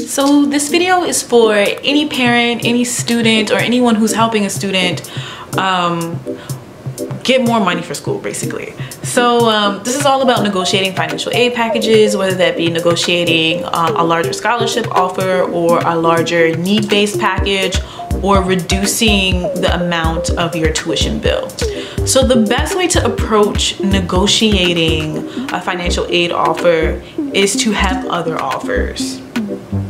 So this video is for any parent, any student, or anyone who's helping a student get more money for school, basically. So this is all about negotiating financial aid packages, whether that be negotiating a larger scholarship offer or a larger need-based package, or reducing the amount of your tuition bill. So the best way to approach negotiating a financial aid offer is to have other offers,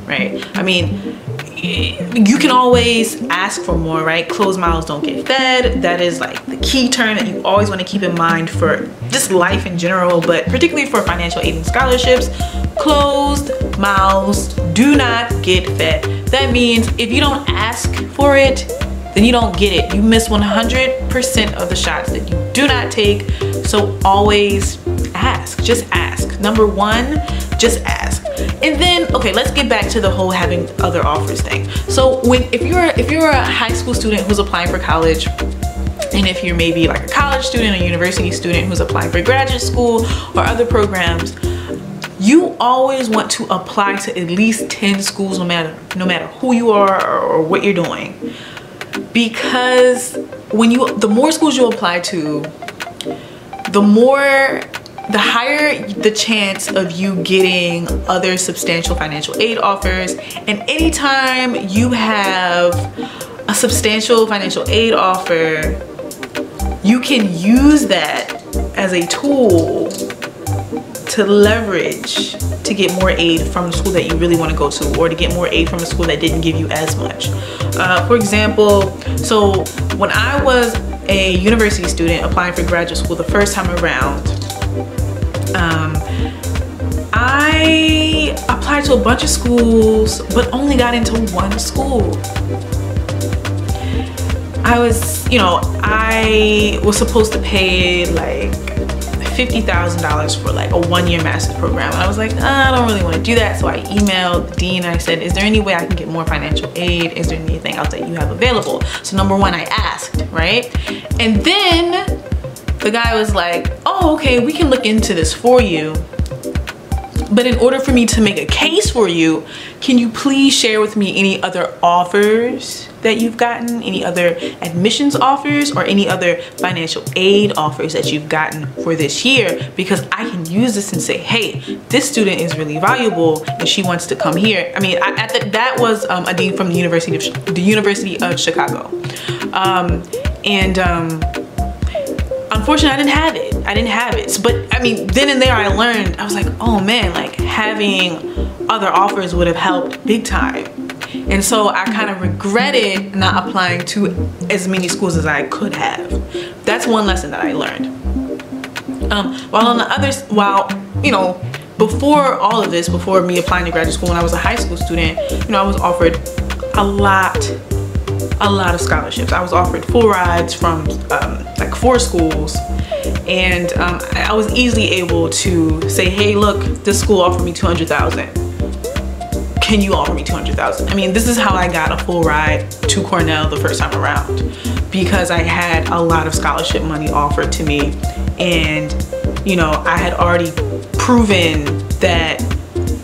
right? I mean, you can always ask for more, right? Closed mouths don't get fed. That is like the key term that you always want to keep in mind for just life in general, but particularly for financial aid and scholarships. Closed mouths do not get fed. That means if you don't ask for it, then you don't get it. You miss 100% of the shots that you do not take. So always ask, just ask. Number one, just ask. And then, okay, let's get back to the whole having other offers thing. So if you're a high school student who's applying for college, and if you're maybe like a college student or university student who's applying for graduate school or other programs, you always want to apply to at least 10 schools, no matter who you are or what you're doing. Because the more schools you apply to, the higher the chance of you getting other substantial financial aid offers. And anytime you have a substantial financial aid offer, you can use that as a tool to leverage to get more aid from the school that you really want to go to, or to get more aid from a school that didn't give you as much. For example, so when I was a university student applying for graduate school the first time around, I applied to a bunch of schools but only got into one school. I was supposed to pay like $50,000 for like a one-year master's program, and I was like, I don't really want to do that. So I emailed the dean and I said, is there any way I can get more financial aid? Is there anything else that you have available? So number one, I asked, right? And then the guy was like, oh, okay, we can look into this for you, but in order for me to make a case for you, can you please share with me any other offers that you've gotten, any other admissions offers, or any other financial aid offers that you've gotten for this year? Because I can use this and say, hey, this student is really valuable and she wants to come here. I mean, that was a dean from the University of Chicago. Unfortunately, I didn't have it. But I mean, then and there I learned, I was like, oh man, like having other offers would have helped big time. And so I kind of regretted not applying to as many schools as I could have. That's one lesson that I learned. Before all of this, before me applying to graduate school when I was a high school student, I was offered a lot of scholarships. I was offered full rides from like 4 schools, and I was easily able to say, hey, look, this school offered me $200,000. Can you offer me $200,000? I mean, this is how I got a full ride to Cornell the first time around, because I had a lot of scholarship money offered to me, and I had already proven that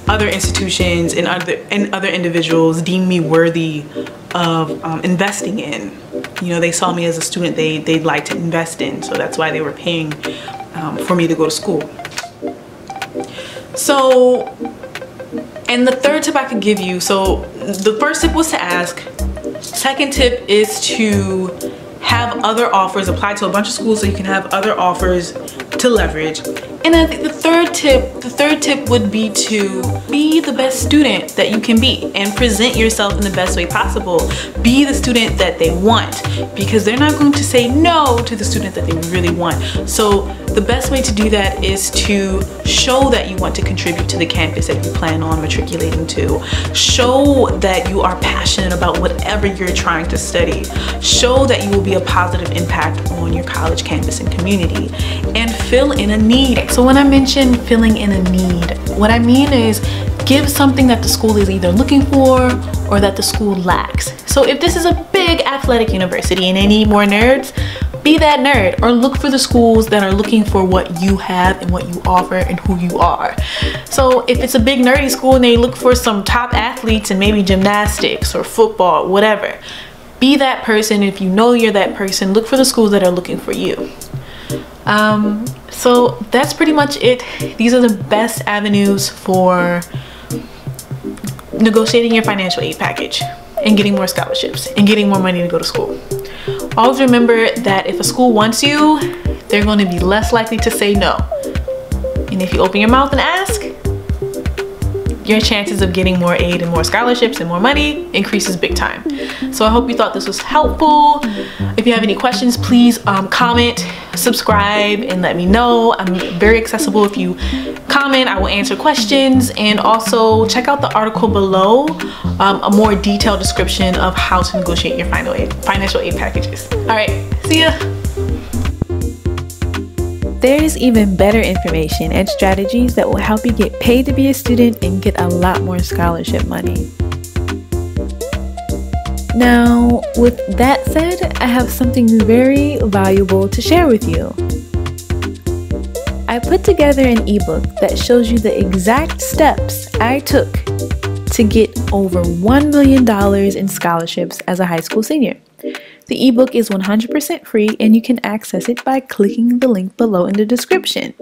other institutions and other individuals deemed me worthy of investing in. They saw me as a student they'd like to invest in, so that's why they were paying for me to go to school. So, and the third tip I could give you, so the first tip was to ask. Second tip is to have other offers, apply to a bunch of schools so you can have other offers to leverage. And I think the third tip would be to be the best student that you can be and present yourself in the best way possible. Be the student that they want, because they're not going to say no to the student that they really want. So the best way to do that is to show that you want to contribute to the campus that you plan on matriculating to. Show that you are passionate about whatever you're trying to study. Show that you will be a positive impact on your college campus and community, and fill in a need. So when I mention filling in a need, what I mean is give something that the school is either looking for or that the school lacks. So if this is a big athletic university and they need more nerds, be that nerd, or look for the schools that are looking for what you have and what you offer and who you are. So if it's a big nerdy school and they look for some top athletes and maybe gymnastics or football, whatever, be that person. If you know you're that person, look for the schools that are looking for you. So that's pretty much it. These are the best avenues for negotiating your financial aid package and getting more scholarships and getting more money to go to school. Always remember that if a school wants you, they're going to be less likely to say no. And if you open your mouth and ask, your chances of getting more aid and more scholarships and more money increases big time. So I hope you thought this was helpful. If you have any questions, please comment, subscribe, and let me know. I'm very accessible. If you comment, I will answer questions. And also check out the article below, a more detailed description of how to negotiate your financial aid packages. All right, see ya. There's even better information and strategies that will help you get paid to be a student and get a lot more scholarship money. Now, with that said, I have something very valuable to share with you. I put together an ebook that shows you the exact steps I took to get over $1 million in scholarships as a high school senior. The ebook is 100% free and you can access it by clicking the link below in the description.